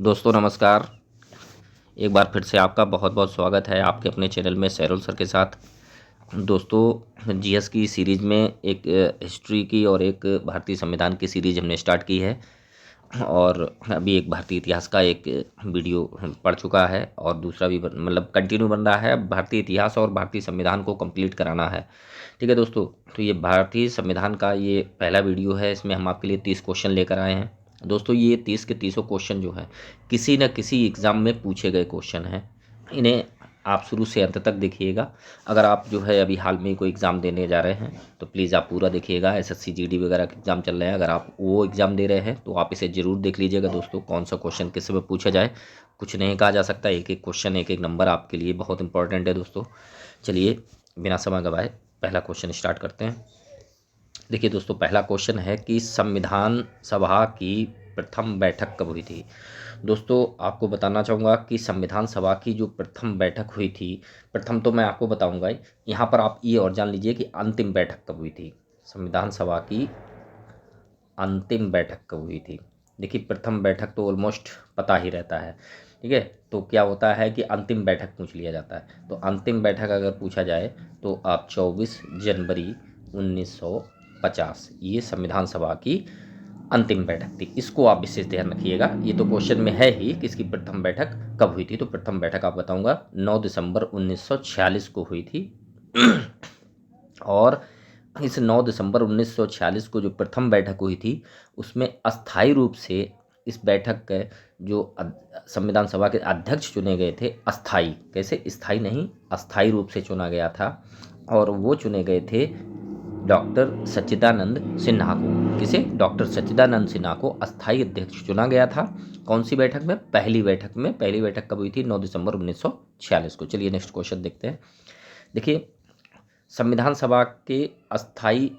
दोस्तों नमस्कार। एक बार फिर से आपका बहुत बहुत स्वागत है आपके अपने चैनल में सैरुल सर के साथ। दोस्तों जीएस की सीरीज़ में एक हिस्ट्री की और एक भारतीय संविधान की सीरीज हमने स्टार्ट की है और अभी एक भारतीय इतिहास का एक वीडियो पढ़ चुका है और दूसरा भी मतलब कंटिन्यू बन रहा है। भारतीय इतिहास और भारतीय संविधान को कंप्लीट कराना है। ठीक है दोस्तों, तो ये भारतीय संविधान का ये पहला वीडियो है। इसमें हम आपके लिए 30 क्वेश्चन लेकर आए हैं। दोस्तों ये 30 के 30 क्वेश्चन जो है किसी न किसी एग्ज़ाम में पूछे गए क्वेश्चन हैं। इन्हें आप शुरू से अंत तक देखिएगा। अगर आप जो है अभी हाल में कोई एग्ज़ाम देने जा रहे हैं तो प्लीज़ आप पूरा देखिएगा। एसएससी जीडी वगैरह के एग्ज़ाम चल रहे हैं, अगर आप वो एग्ज़ाम दे रहे हैं तो आप इसे ज़रूर देख लीजिएगा। दोस्तों कौन सा क्वेश्चन किस में पूछा जाए कुछ नहीं कहा जा सकता। एक एक क्वेश्चन एक एक नंबर आपके लिए बहुत इंपॉर्टेंट है दोस्तों। चलिए बिना समय गवाए पहला क्वेश्चन स्टार्ट करते हैं। देखिए दोस्तों, पहला क्वेश्चन है कि संविधान सभा की प्रथम बैठक कब हुई थी। दोस्तों आपको बताना चाहूँगा कि संविधान सभा की जो प्रथम बैठक हुई थी, प्रथम तो मैं आपको बताऊँगा ही, यहाँ पर आप ये और जान लीजिए कि अंतिम बैठक कब हुई थी। संविधान सभा की अंतिम बैठक कब हुई थी। देखिए प्रथम बैठक तो ऑलमोस्ट पता ही रहता है, ठीक है। तो क्या होता है कि अंतिम बैठक पूछ लिया जाता है। तो अंतिम बैठक अगर पूछा जाए तो आप 24 जनवरी 1950 ये संविधान सभा की अंतिम बैठक थी। इसको आप विशेष ध्यान रखिएगा। ये तो क्वेश्चन में है ही कि इसकी प्रथम बैठक कब हुई थी। तो प्रथम बैठक आप बताऊंगा 9 दिसंबर 1946 को हुई थी। और इस 9 दिसंबर 1946 को जो प्रथम बैठक हुई थी उसमें अस्थायी रूप से इस बैठक के जो संविधान सभा के अध्यक्ष चुने गए थे, अस्थायी कैसे, स्थायी नहीं, अस्थायी रूप से चुना गया था। और वो चुने गए थे डॉक्टर सच्चिदानंद सिन्हा को। किसे? डॉक्टर सच्चिदानंद सिन्हा को अस्थायी अध्यक्ष चुना गया था। कौन सी बैठक में? पहली बैठक में। पहली बैठक कब हुई थी? 9 दिसंबर 1946 को। चलिए नेक्स्ट क्वेश्चन देखते हैं। देखिए संविधान सभा के अस्थायी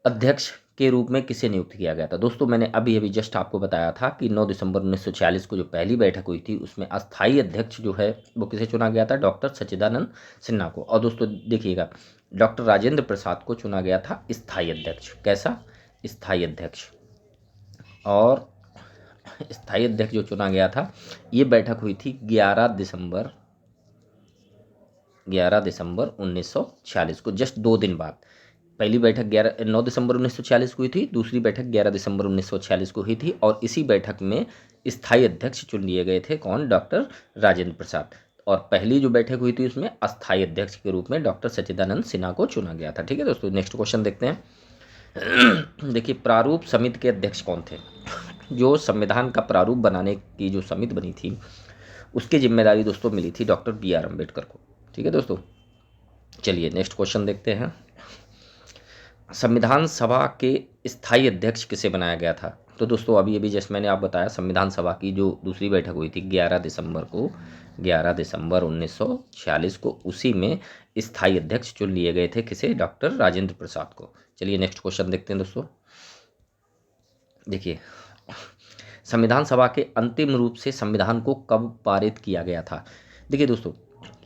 अध्यक्ष के रूप में किसे नियुक्त किया गया था। दोस्तों मैंने अभी अभी जस्ट आपको बताया था कि 9 दिसंबर 1946 को जो पहली बैठक हुई थी उसमें अस्थायी अध्यक्ष जो है वो किसे चुना गया था? डॉक्टर सच्चिदानंद सिन्हा को। और दोस्तों देखिएगा डॉक्टर राजेंद्र प्रसाद को चुना गया था स्थायी अध्यक्ष। कैसा? स्थायी अध्यक्ष। और स्थायी अध्यक्ष जो चुना गया था, ये बैठक हुई थी 11 दिसंबर 1946 को, जस्ट 2 दिन बाद। पहली बैठक 9 दिसंबर 1946 को हुई थी, दूसरी बैठक 11 दिसंबर 1946 को हुई थी। और इसी बैठक में स्थायी अध्यक्ष चुन लिए गए थे। कौन? डॉक्टर राजेंद्र प्रसाद। और पहली जो बैठक हुई थी उसमें अस्थायी अध्यक्ष के रूप में डॉक्टर सच्चिदानंद सिन्हा को चुना गया था। ठीक है दोस्तों, नेक्स्ट क्वेश्चन देखते हैं। देखिए प्रारूप समिति के अध्यक्ष कौन थे। जो संविधान का प्रारूप बनाने की जो समिति बनी थी उसकी जिम्मेदारी दोस्तों मिली थी डॉक्टर BR अम्बेडकर को। ठीक है दोस्तों, चलिए नेक्स्ट क्वेश्चन देखते हैं। संविधान सभा के स्थायी अध्यक्ष किसे बनाया गया था। तो दोस्तों अभी अभी जैसे मैंने आप बताया संविधान सभा की जो दूसरी बैठक हुई थी 11 दिसंबर को, 11 दिसंबर 1946 को, उसी में स्थायी अध्यक्ष चुन लिए गए थे। किसे? डॉक्टर राजेंद्र प्रसाद को। चलिए नेक्स्ट क्वेश्चन देखते हैं दोस्तों। देखिए संविधान सभा के अंतिम रूप से संविधान को कब पारित किया गया था। देखिए दोस्तों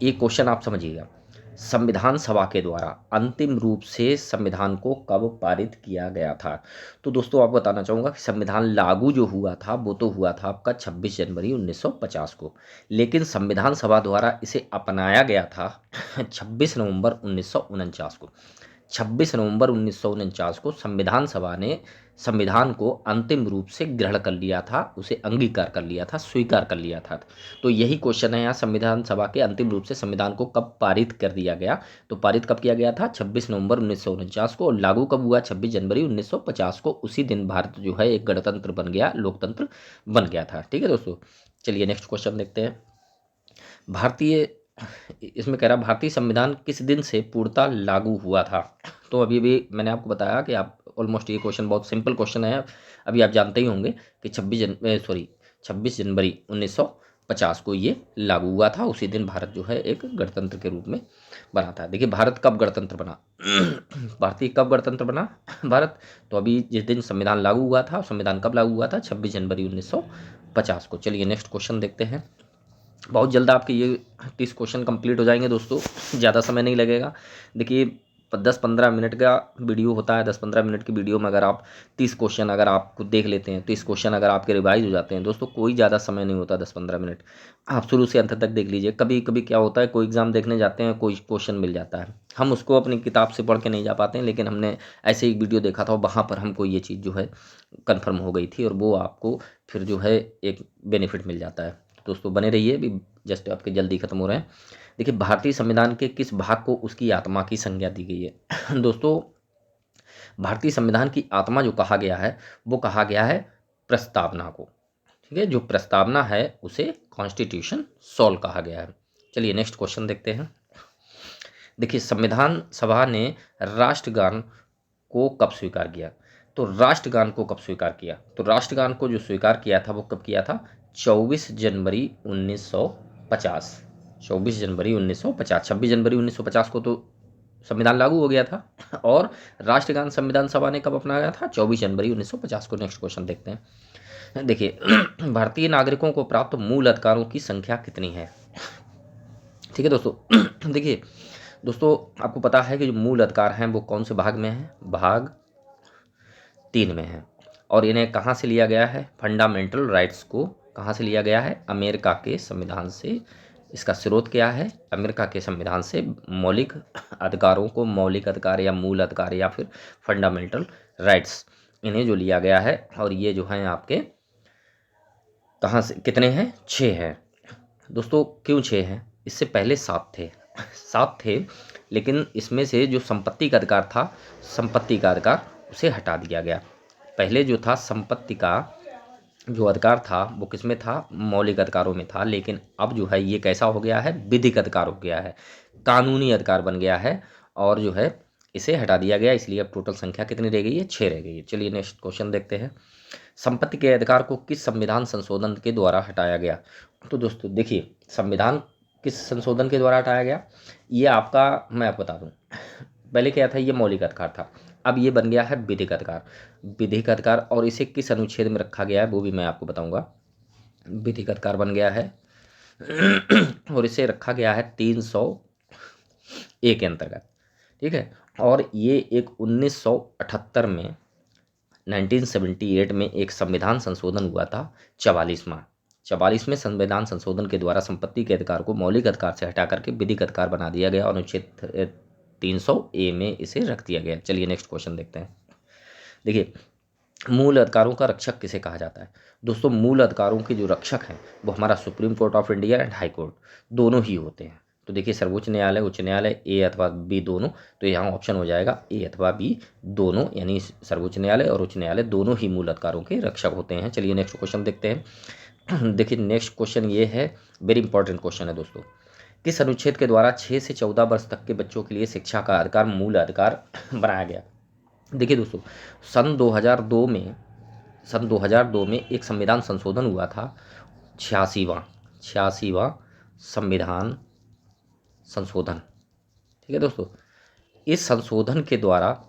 ये क्वेश्चन आप समझिएगा, संविधान सभा के द्वारा अंतिम रूप से संविधान को कब पारित किया गया था। तो दोस्तों आपको बताना चाहूँगा कि संविधान लागू जो हुआ था वो तो हुआ था आपका 26 जनवरी 1950 को, लेकिन संविधान सभा द्वारा इसे अपनाया गया था 26 नवंबर 1949 को। 26 नवंबर 1949 को संविधान सभा ने संविधान को अंतिम रूप से ग्रहण कर लिया था, उसे अंगीकार कर लिया था, स्वीकार कर लिया था। तो यही क्वेश्चन है यहाँ, संविधान सभा के अंतिम रूप से संविधान को कब पारित कर दिया गया। तो पारित कब किया गया था? 26 नवंबर 1949 को। और लागू कब हुआ? 26 जनवरी 1950 को। उसी दिन भारत जो है एक गणतंत्र बन गया, लोकतंत्र बन गया था। ठीक है दोस्तों, चलिए नेक्स्ट क्वेश्चन देखते हैं। भारतीय, इसमें कह रहा भारतीय संविधान किस दिन से पूर्णतः लागू हुआ था। तो अभी भी मैंने आपको बताया कि आप ऑलमोस्ट ये क्वेश्चन बहुत सिंपल क्वेश्चन है, अभी आप जानते ही होंगे कि 26 जनवरी 1950 को ये लागू हुआ था। उसी दिन भारत जो है एक गणतंत्र के रूप में बना था। देखिए भारत कब गणतंत्र बना भारतीय कब गणतंत्र बना भारत। तो अभी जिस दिन संविधान लागू हुआ था, संविधान कब लागू हुआ था? 26 जनवरी 1950 को। चलिए नेक्स्ट क्वेश्चन देखते हैं। बहुत जल्द आपके ये 30 क्वेश्चन कंप्लीट हो जाएंगे दोस्तों, ज़्यादा समय नहीं लगेगा। देखिए 10-15 मिनट का वीडियो होता है। 10-15 मिनट की वीडियो में अगर आप 30 क्वेश्चन अगर आपको देख लेते हैं, 30 क्वेश्चन अगर आपके रिवाइज हो जाते हैं दोस्तों, कोई ज़्यादा समय नहीं होता 10-15 मिनट, आप शुरू से अंत तक देख लीजिए। कभी कभी क्या होता है, कोई एग्ज़ाम देखने जाते हैं, कोई क्वेश्चन मिल जाता है, हम उसको अपनी किताब से पढ़ के नहीं जा पाते हैं, लेकिन हमने ऐसे ही वीडियो देखा था, वहाँ पर हमको ये चीज़ जो है कन्फर्म हो गई थी, और वो आपको फिर जो है एक बेनिफिट मिल जाता है। दोस्तों बने रहिए, अभी जस्ट आपके जल्दी खत्म हो रहे हैं। देखिए, भारतीय संविधान के किस भाग को उसकी आत्मा की संज्ञा दी गई है? दोस्तों, भारतीय संविधान की आत्मा जो कहा गया है, वो कहा गया है प्रस्तावना को। ठीक है, जो प्रस्तावना है उसे कॉन्स्टिट्यूशन सोल कहा गया है। चलिए नेक्स्ट क्वेश्चन देखते हैं। देखिए, संविधान सभा ने राष्ट्रगान को कब स्वीकार किया? तो राष्ट्रगान को कब स्वीकार किया? तो राष्ट्रगान को जो स्वीकार किया था वो कब किया था? 24 जनवरी 1950। 24 जनवरी 1950। 26 जनवरी 1950 को तो संविधान लागू हो गया था, और राष्ट्रगान संविधान सभा ने कब अपनाया था? 24 जनवरी 1950 को। नेक्स्ट क्वेश्चन देखते हैं। देखिए, भारतीय नागरिकों को प्राप्त मूल अधिकारों की संख्या कितनी है? ठीक है दोस्तों। देखिए दोस्तों, आपको पता है कि जो मूल अधिकार हैं वो कौन से भाग में हैं? भाग 3 में है, और इन्हें कहाँ से लिया गया है? फंडामेंटल राइट्स को कहाँ से लिया गया है? अमेरिका के संविधान से। इसका स्रोत क्या है? अमेरिका के संविधान से मौलिक अधिकारों को, मौलिक अधिकार या मूल अधिकार या फिर फंडामेंटल राइट्स, इन्हें जो लिया गया है, और ये जो हैं आपके कहाँ से, कितने हैं? 6 हैं दोस्तों। क्यों 6 हैं? इससे पहले 7 थे। 7 थे, लेकिन इसमें से जो संपत्ति का अधिकार था, संपत्ति का अधिकार उसे हटा दिया गया। पहले जो था संपत्ति का जो अधिकार था वो किसमें था? मौलिक अधिकारों में था, लेकिन अब जो है ये कैसा हो गया है? विधिक अधिकार हो गया है, कानूनी अधिकार बन गया है, और जो है इसे हटा दिया गया। इसलिए अब टोटल संख्या कितनी रह गई है? 6 रह गई है। चलिए नेक्स्ट क्वेश्चन देखते हैं। संपत्ति के अधिकार को किस संविधान संशोधन के द्वारा हटाया गया? तो दोस्तों देखिए, संविधान किस संशोधन के द्वारा हटाया गया, ये आपका मैं आपको बता दूं। पहले क्या था? ये मौलिक अधिकार था, अब ये बन गया है विधिक अधिकार। विधिक अधिकार, और इसे किस अनुच्छेद में रखा गया है वो भी मैं आपको बताऊंगा। विधिक अधिकार बन गया है और इसे रखा गया है 301 के अंतर्गत। ठीक है, और ये एक 1978 में 1978 में एक संविधान संशोधन हुआ था, 44वें संविधान संशोधन के द्वारा संपत्ति के अधिकार को मौलिक अधिकार से हटा करके विधिक अधिकार बना दिया गया, और अनुच्छेद 300A में इसे रख दिया गया। चलिए नेक्स्ट क्वेश्चन देखते हैं। देखिए, मूल अधिकारों का रक्षक किसे कहा जाता है? दोस्तों, मूल अधिकारों के जो रक्षक हैं वो हमारा supreme court of India and high court दोनों ही होते हैं। तो देखिए, सर्वोच्च न्यायालय, उच्च न्यायालय, ए अथवा बी दोनों, तो यहाँ ऑप्शन हो जाएगा ए अथवा बी दोनों, यानी सर्वोच्च न्यायालय और उच्च न्यायालय दोनों ही मूल अधिकारों के रक्षक होते हैं। चलिए नेक्स्ट क्वेश्चन देखते हैं। देखिए, नेक्स्ट क्वेश्चन ये है, वेरी इंपॉर्टेंट क्वेश्चन है दोस्तों। किस अनुच्छेद के द्वारा 6 से 14 वर्ष तक के बच्चों के लिए शिक्षा का अधिकार मूल अधिकार बनाया गया? देखिए दोस्तों, सन 2002 में एक संविधान संशोधन हुआ था, 86वां संविधान संशोधन। ठीक है दोस्तों, इस संशोधन के द्वारा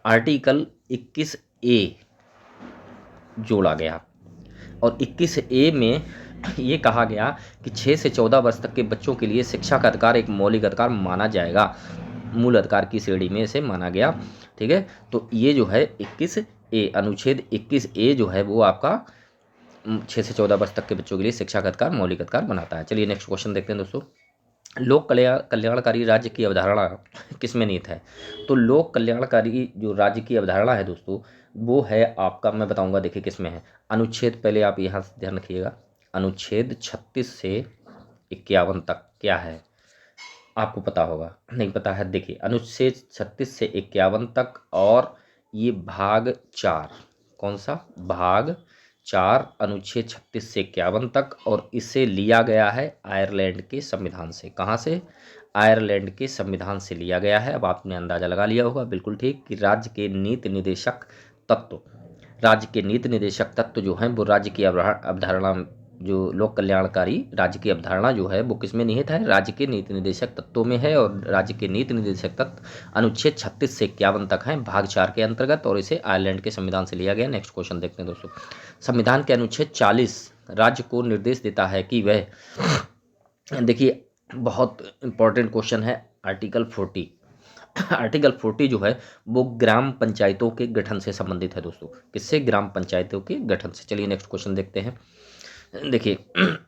आर्टिकल 21A जोड़ा गया, और 21A में ये कहा गया कि 6 से 14 वर्ष तक के बच्चों के लिए शिक्षा का अधिकार एक मौलिक अधिकार माना जाएगा, मूल अधिकार की श्रेणी में इसे माना गया। ठीक है, तो ये जो है 21A, अनुच्छेद 21A जो है वो आपका 6 से 14 वर्ष तक के बच्चों के लिए शिक्षा का अधिकार मौलिक अधिकार बनाता है। चलिए नेक्स्ट क्वेश्चन देखते हैं दोस्तों। लोक कल्याणकारी राज्य की अवधारणा किसमें निहित है? तो लोक कल्याणकारी जो राज्य की अवधारणा है दोस्तों, वो है आपका, मैं बताऊंगा, देखिए किसमें है। अनुच्छेद, पहले आप यहाँ से ध्यान रखिएगा, अनुच्छेद 36 से 51 तक क्या है आपको पता होगा, नहीं पता है? देखिए, अनुच्छेद 36 से 51 तक, और ये भाग 4, कौन सा? भाग 4, अनुच्छेद 36 से 51 तक, और इसे लिया गया है आयरलैंड के संविधान से। कहाँ से? आयरलैंड के संविधान से लिया गया है। अब आपने अंदाजा लगा लिया होगा, बिल्कुल ठीक, कि राज्य के नीति निर्देशक तत्व जो हैं वो राज्य की अवधारणा, जो लोक कल्याणकारी राज्य की अवधारणा जो है वो किसमें निहित है? राज्य के नीति निर्देशक तत्वों में है, और राज्य के नीति निर्देशक तत्व अनुच्छेद 36 से 51 तक हैं, भाग 4 के अंतर्गत, और इसे आयरलैंड के संविधान से लिया गया। नेक्स्ट क्वेश्चन देखते हैं दोस्तों। संविधान के अनुच्छेद 40 राज्य को निर्देश देता है कि वह, देखिए बहुत इंपॉर्टेंट क्वेश्चन है, आर्टिकल 40, आर्टिकल 40 जो है वो ग्राम पंचायतों के गठन से संबंधित है दोस्तों। किससे? ग्राम पंचायतों के गठन से। चलिए नेक्स्ट क्वेश्चन देखते हैं। देखिए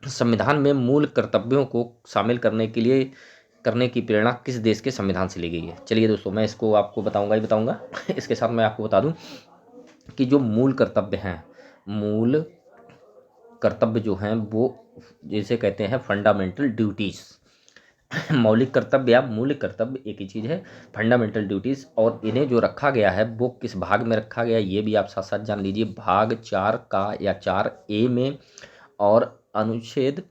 संविधान में मूल कर्तव्यों को शामिल करने की प्रेरणा किस देश के संविधान से ली गई है? चलिए दोस्तों मैं इसको आपको बताऊंगा ही बताऊंगा। इसके साथ मैं आपको बता दूं कि जो मूल कर्तव्य हैं, मूल कर्तव्य जो हैं वो जैसे कहते हैं फंडामेंटल ड्यूटीज। मौलिक कर्तव्य या मूल कर्तव्य एक ही चीज़ है, फंडामेंटल ड्यूटीज। और इन्हें जो रखा गया है वो किस भाग में रखा गया है ये भी आप साथ साथ जान लीजिए, भाग 4 का या 4A में, और अनुच्छेद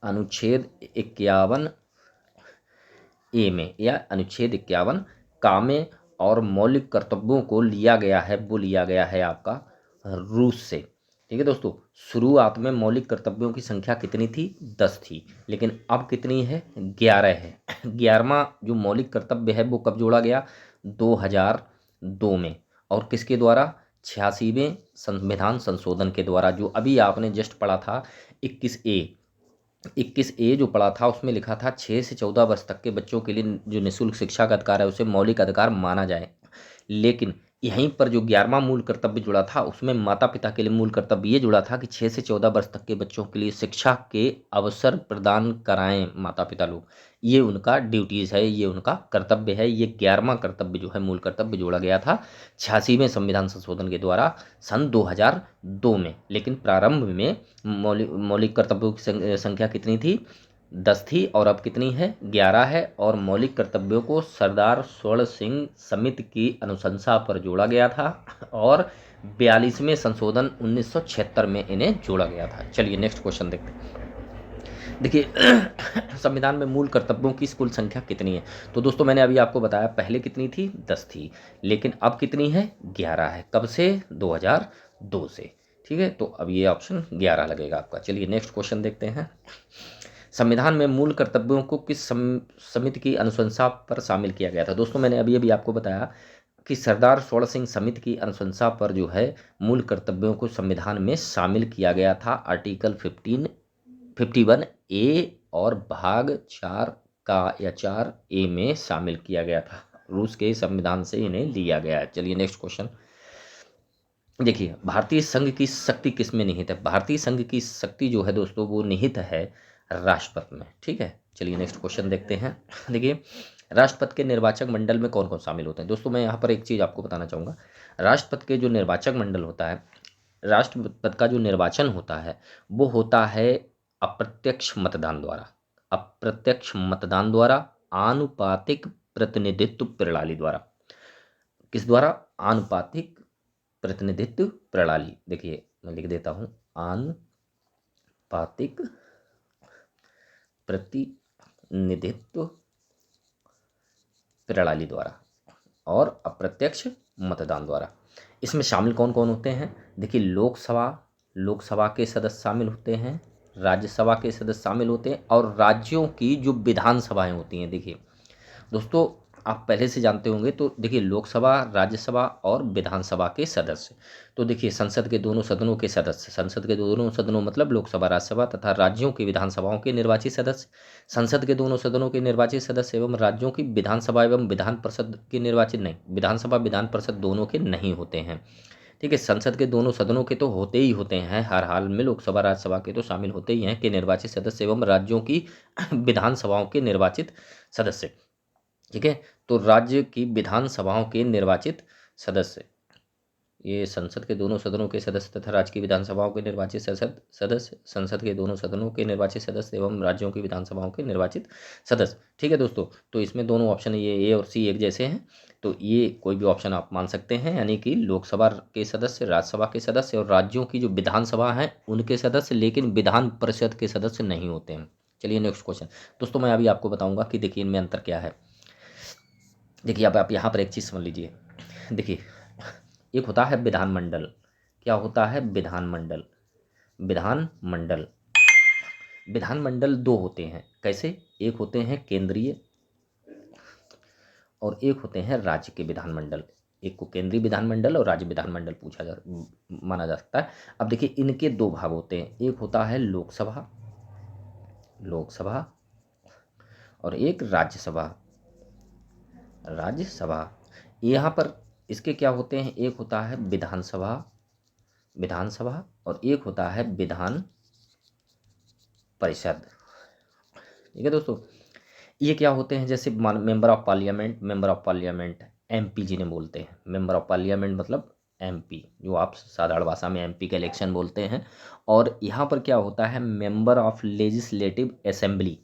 अनुच्छेद 51A में या अनुच्छेद 51 का में। और मौलिक कर्तव्यों को लिया गया है, वो लिया गया है आपका रूस से। ठीक है दोस्तों, शुरुआत में मौलिक कर्तव्यों की संख्या कितनी थी? 10 थी, लेकिन अब कितनी है? 11 है। 11वां जो मौलिक कर्तव्य है वो कब जोड़ा गया? 2002 में। और किसके द्वारा? 86वें संविधान संशोधन के द्वारा, जो अभी आपने जस्ट पढ़ा था 21A जो पढ़ा था उसमें लिखा था 6 से 14 वर्ष तक के बच्चों के लिए जो निःशुल्क शिक्षा का अधिकार है उसे मौलिक अधिकार माना जाए। लेकिन यहीं पर जो 11वां मूल कर्तव्य जुड़ा था उसमें माता पिता के लिए मूल कर्तव्य ये जुड़ा था कि 6 से 14 वर्ष तक के बच्चों के लिए शिक्षा के अवसर प्रदान कराएं माता पिता लोग। ये उनका ड्यूटीज़ है, ये उनका कर्तव्य है। ये 11वां कर्तव्य जो है मूल कर्तव्य जोड़ा गया था 86वें संविधान संशोधन के द्वारा सन 2002 में। लेकिन प्रारंभ में मौलिक कर्तव्यों की संख्या कितनी थी? 10 थी, और अब कितनी है? 11 है। और मौलिक कर्तव्यों को सरदार स्वर्ण सिंह समिति की अनुशंसा पर जोड़ा गया था, और 42वें संशोधन 1976 में इन्हें जोड़ा गया था। चलिए नेक्स्ट क्वेश्चन देखते हैं। देखिए संविधान में मूल कर्तव्यों की कुल संख्या कितनी है? तो दोस्तों मैंने अभी आपको बताया पहले कितनी थी? 10 थी, लेकिन अब कितनी है? 11 है। कब से? 2002 से। ठीक है, तो अब ये ऑप्शन 11 लगेगा आपका। चलिए नेक्स्ट क्वेश्चन देखते हैं। संविधान में मूल कर्तव्यों को किस समिति की अनुशंसा पर शामिल किया गया था? दोस्तों मैंने अभी अभी आपको बताया कि सरदार स्वर्ण सिंह समिति की अनुशंसा पर जो है मूल कर्तव्यों को संविधान में शामिल किया गया था। आर्टिकल 51A और भाग 4 का या 4A में शामिल किया गया था। रूस के संविधान से इन्हें लिया गया है। चलिए नेक्स्ट क्वेश्चन देखिए, भारतीय संघ की शक्ति किस में निहित है? भारतीय संघ की शक्ति जो है दोस्तों वो निहित है राष्ट्रपति में। ठीक है, चलिए नेक्स्ट क्वेश्चन देखते हैं। देखिए राष्ट्रपति के निर्वाचक मंडल में कौन कौन शामिल होते हैं? दोस्तों मैं यहाँ पर एक चीज़ आपको बताना चाहूँगा। राष्ट्रपति के जो निर्वाचक मंडल होता है, राष्ट्रपति का जो निर्वाचन होता है वो होता है अप्रत्यक्ष मतदान द्वारा। अप्रत्यक्ष मतदान द्वारा, आनुपातिक प्रतिनिधित्व प्रणाली द्वारा। किस द्वारा? आनुपातिक प्रतिनिधित्व प्रणाली। देखिए मैं लिख देता हूँ, आनुपातिक प्रतिनिधित्व प्रणाली द्वारा और अप्रत्यक्ष मतदान द्वारा। इसमें शामिल कौन कौन होते हैं? देखिए लोकसभा के सदस्य शामिल होते हैं, राज्यसभा के सदस्य शामिल होते हैं, और राज्यों की जो विधानसभाएं होती हैं। देखिए दोस्तों आप पहले से जानते होंगे, तो देखिए लोकसभा, राज्यसभा और विधानसभा के सदस्य। तो देखिए संसद के दोनों सदनों के सदस्य, संसद के दोनों सदनों मतलब लोकसभा, राज्यसभा तथा राज्यों की विधानसभाओं के निर्वाचित सदस्य, संसद के दोनों सदनों के निर्वाचित सदस्य एवं राज्यों की विधानसभा एवं विधान परिषद के निर्वाचित नहीं, विधानसभा विधान परिषद दोनों के नहीं होते हैं। ठीक है, संसद के दोनों सदनों के तो होते ही होते हैं हर हाल में, लोकसभा राज्यसभा के तो शामिल होते ही हैं कि निर्वाचित सदस्य एवं राज्यों की विधानसभाओं के निर्वाचित सदस्य। ठीक है, तो राज्य की विधानसभाओं के निर्वाचित सदस्य, ये संसद के दोनों सदनों के सदस्य तथा राज्य की विधानसभाओं के निर्वाचित सदस्य, संसद के दोनों सदनों के निर्वाचित सदस्य एवं राज्यों की विधानसभाओं के निर्वाचित सदस्य। ठीक है दोस्तों, तो इसमें दोनों ऑप्शन ये ए और सी एक जैसे हैं, तो ये कोई भी ऑप्शन आप मान सकते हैं, यानी कि लोकसभा के सदस्य, राज्यसभा के सदस्य और राज्यों की जो विधानसभा हैं उनके सदस्य, लेकिन विधान परिषद के सदस्य नहीं होते हैं। चलिए नेक्स्ट क्वेश्चन। दोस्तों मैं अभी आपको बताऊंगा कि देखिए इनमें अंतर क्या है। देखिए अब आप यहाँ पर एक चीज़ समझ लीजिए। देखिए एक होता है विधानमंडल। क्या होता है? विधानमंडल। विधानमंडल विधानमंडल दो होते हैं। कैसे? एक होते हैं केंद्रीय और एक होते हैं राज्य के विधानमंडल। एक को केंद्रीय विधानमंडल और राज्य विधानमंडल माना जा सकता है। अब देखिए इनके दो भाग होते हैं, एक होता है लोकसभा, लोकसभा और एक राज्यसभा, राज्यसभा। यहाँ पर इसके क्या होते हैं, एक होता है विधानसभा, विधानसभा, और एक होता है विधान परिषद। ठीक है दोस्तों, ये क्या होते हैं, जैसे member of parliament, member of parliament MP जिन्हें बोलते हैं, मेंबर ऑफ पार्लियामेंट मतलब एमपी, जो आप साधारण भाषा में एमपी का इलेक्शन बोलते हैं। और यहाँ पर क्या होता है, member of legislative assembly,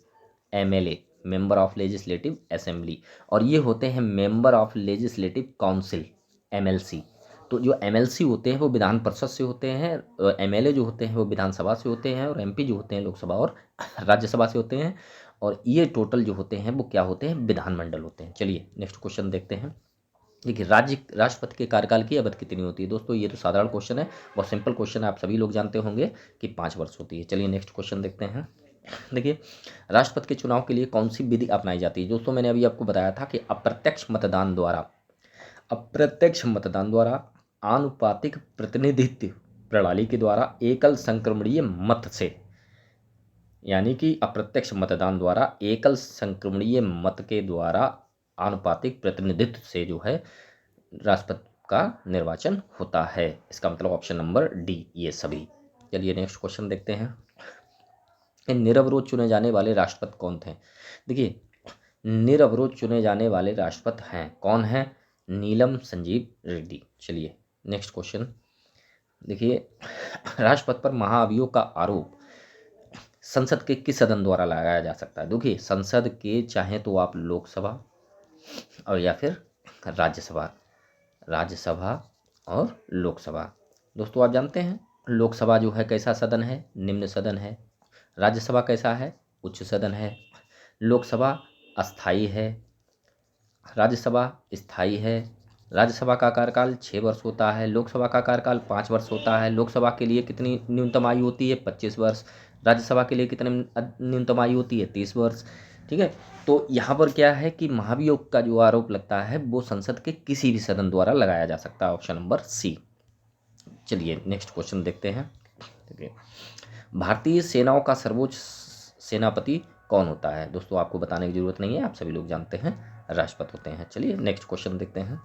MLA, member of legislative assembly. और ये होते हैं member of legislative council, MLC. तो जो एमएलसी होते हैं वो विधान परिषद से होते हैं, एमएलए जो होते हैं वो विधानसभा से होते हैं, और एमपी जो होते हैं लोकसभा और राज्यसभा से होते हैं। और ये टोटल जो होते हैं वो क्या होते हैं, विधानमंडल होते हैं। चलिए नेक्स्ट क्वेश्चन देखते हैं। देखिए, राष्ट्रपति के कार्यकाल की अवधि कितनी होती है। दोस्तों ये तो साधारण क्वेश्चन है, बहुत सिंपल क्वेश्चन है, आप सभी लोग जानते होंगे कि 5 वर्ष होती है। चलिए नेक्स्ट क्वेश्चन देखते हैं। देखिए, राष्ट्रपति के चुनाव के लिए कौन सी विधि अपनाई जाती है। दोस्तों मैंने अभी आपको बताया था कि अप्रत्यक्ष मतदान द्वारा, आनुपातिक प्रतिनिधित्व प्रणाली के द्वारा, एकल संक्रमणीय मत से, यानी कि अप्रत्यक्ष मतदान द्वारा, एकल संक्रमणीय मत के द्वारा, आनुपातिक प्रतिनिधित्व से जो है राष्ट्रपति का निर्वाचन होता है। इसका मतलब ऑप्शन नंबर डी, ये सभी। चलिए नेक्स्ट क्वेश्चन देखते हैं। निरवरोध चुने जाने वाले राष्ट्रपति कौन थे। देखिए, निरवरोध चुने जाने वाले राष्ट्रपति हैं, कौन है, नीलम संजीव रेड्डी। चलिए नेक्स्ट क्वेश्चन देखिए, राष्ट्रपति पर महाभियोग का आरोप संसद के किस सदन द्वारा लगाया जा सकता है। देखिए, संसद के चाहे तो आप लोकसभा और या फिर राज्यसभा, राज्यसभा और लोकसभा। दोस्तों आप जानते हैं लोकसभा जो है कैसा सदन है, निम्न सदन है। राज्यसभा कैसा है, उच्च सदन है। लोकसभा अस्थाई है, राज्यसभा स्थायी है। राज्यसभा का कार्यकाल 6 वर्ष होता है, लोकसभा का कार्यकाल 5 वर्ष होता है। लोकसभा के लिए कितनी न्यूनतम आयु होती है, 25 वर्ष। राज्यसभा के लिए कितनी न्यूनतम आयु होती है, 30 वर्ष। ठीक है, तो यहाँ पर क्या है कि महाभियोग का जो आरोप लगता है वो संसद के किसी भी सदन द्वारा लगाया जा सकता है, ऑप्शन नंबर सी। चलिए नेक्स्ट क्वेश्चन देखते हैं। देखिए, भारतीय सेनाओं का सर्वोच्च सेनापति कौन होता है। दोस्तों आपको बताने की जरूरत नहीं है, आप सभी लोग जानते हैं, राष्ट्रपति होते हैं। चलिए नेक्स्ट क्वेश्चन देखते हैं।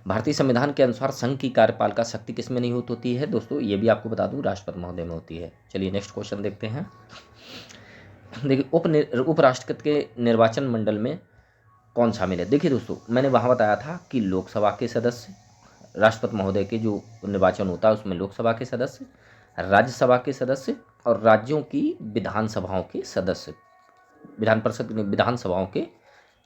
भारतीय संविधान के अनुसार संघ की कार्यपालिका शक्ति किसमें निहित होती है। दोस्तों ये भी आपको बता दूं, राष्ट्रपति महोदय में होती है। चलिए नेक्स्ट क्वेश्चन देखते हैं। देखिए, उपराष्ट्रपति के निर्वाचन मंडल में कौन शामिल है। देखिए दोस्तों, मैंने वहाँ बताया था कि लोकसभा के सदस्य, राष्ट्रपति महोदय के जो निर्वाचन होता है उसमें लोकसभा के सदस्य, राज्यसभा के सदस्य और राज्यों की विधानसभाओं के सदस्य, विधान परिषद विधानसभाओं के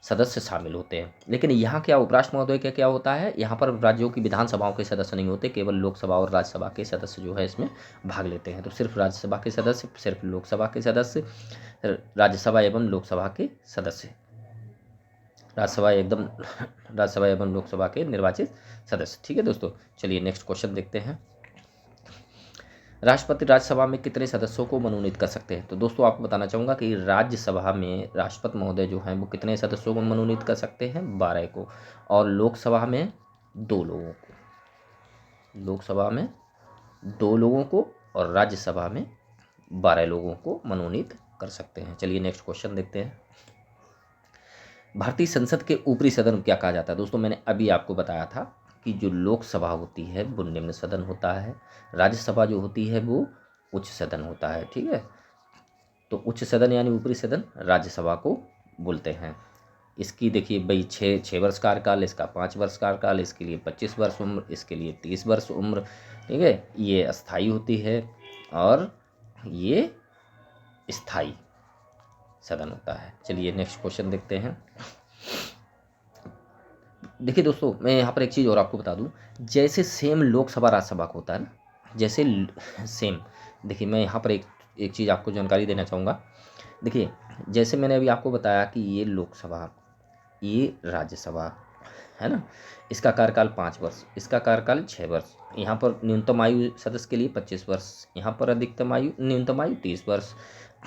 सदस्य शामिल होते हैं। लेकिन यहाँ क्या उपराष्ट्र महोदय का क्या होता है, यहाँ पर राज्यों की विधानसभाओं के सदस्य नहीं होते, केवल लोकसभा और राज्यसभा के सदस्य जो है इसमें भाग लेते हैं। तो सिर्फ राज्यसभा के सदस्य, सिर्फ लोकसभा के सदस्य, राज्यसभा एवं लोकसभा के सदस्य, राज्यसभा एवं लोकसभा के निर्वाचित सदस्य। ठीक है दोस्तों, चलिए नेक्स्ट क्वेश्चन देखते हैं। राष्ट्रपति राज्यसभा में कितने सदस्यों को मनोनीत कर सकते हैं। तो दोस्तों आपको बताना चाहूँगा कि राज्यसभा में राष्ट्रपति महोदय जो हैं वो कितने सदस्यों को मनोनीत कर सकते हैं, 12 को। और लोकसभा में 2 लोगों को, लोकसभा में 2 लोगों को और राज्यसभा में 12 लोगों को मनोनीत कर सकते हैं। चलिए नेक्स्ट क्वेश्चन देखते हैं। भारतीय संसद के ऊपरी सदन क्या कहा जाता है। दोस्तों मैंने अभी आपको बताया था कि जो लोकसभा होती है वो निम्न सदन होता है, राज्यसभा जो होती है वो उच्च सदन होता है। ठीक है, तो उच्च सदन यानी ऊपरी सदन राज्यसभा को बोलते हैं। इसकी देखिए भाई 6 वर्ष कार्यकाल, इसका 5 वर्ष कार्यकाल, इसके लिए 25 वर्ष उम्र, इसके लिए 30 वर्ष उम्र। ठीक है, ये अस्थाई होती है और ये स्थाई सदन होता है। चलिए नेक्स्ट क्वेश्चन देखते हैं। देखिए दोस्तों, मैं यहाँ पर एक चीज़ और आपको बता दूं, जैसे सेम लोकसभा राज्यसभा को होता है ना, जैसे सेम, देखिए मैं यहाँ पर एक चीज़ आपको जानकारी देना चाहूँगा। देखिए, जैसे मैंने अभी आपको बताया कि ये लोकसभा, ये राज्यसभा है ना, इसका कार्यकाल 5 वर्ष, इसका कार्यकाल 6 वर्ष। यहाँ पर न्यूनतम आयु सदस्य के लिए 25 वर्ष, यहाँ पर अधिकतम आयु न्यूनतम आयु 30 वर्ष।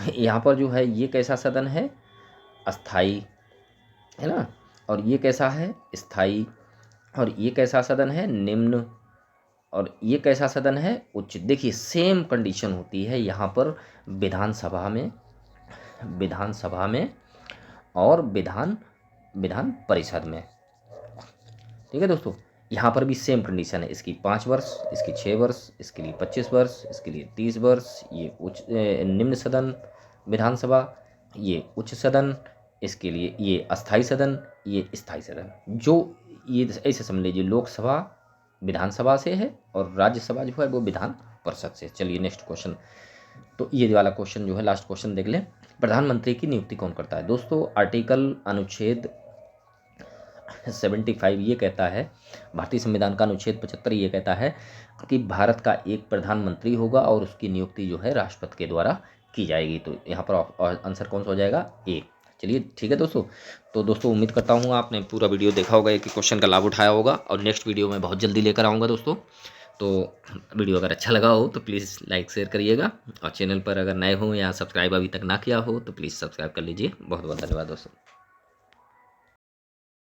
यहाँ पर जो है ये कैसा सदन है, अस्थाई है ना, और ये कैसा है, स्थाई। और ये कैसा सदन है, निम्न। और ये कैसा सदन है, उच्च। देखिए सेम कंडीशन होती है यहाँ पर विधानसभा में और विधान विधान परिषद में। ठीक है दोस्तों, यहाँ पर भी सेम कंडीशन है, इसकी 5 वर्ष, इसकी 6 वर्ष, इसके लिए 25 वर्ष, इसके लिए 30 वर्ष। ये निम्न सदन विधानसभा, ये उच्च सदन, इसके लिए ये अस्थाई सदन, ये स्थायी सदन। जो ये ऐसे समझ लीजिए, लोकसभा विधानसभा से है और राज्यसभा जो है वो विधान परिषद से। चलिए नेक्स्ट क्वेश्चन, तो ये वाला क्वेश्चन जो है लास्ट क्वेश्चन देख लें। प्रधानमंत्री की नियुक्ति कौन करता है? दोस्तों आर्टिकल अनुच्छेद 75 ये कहता है, भारतीय संविधान का अनुच्छेद 75 ये कहता है कि भारत का एक प्रधानमंत्री होगा और उसकी नियुक्ति जो है राष्ट्रपति के द्वारा की जाएगी। तो यहाँ पर आंसर कौन सा हो जाएगा? ए। चलिए ठीक है दोस्तों, तो दोस्तों उम्मीद करता हूँ आपने पूरा वीडियो देखा होगा, एक क्वेश्चन का लाभ उठाया होगा, और नेक्स्ट वीडियो में बहुत जल्दी लेकर आऊँगा दोस्तों। तो वीडियो अगर अच्छा लगा हो तो प्लीज़ लाइक शेयर करिएगा, और चैनल पर अगर नए हो या सब्सक्राइब अभी तक ना किया हो तो प्लीज़ सब्सक्राइब कर लीजिए। बहुत बहुत धन्यवाद दोस्तों।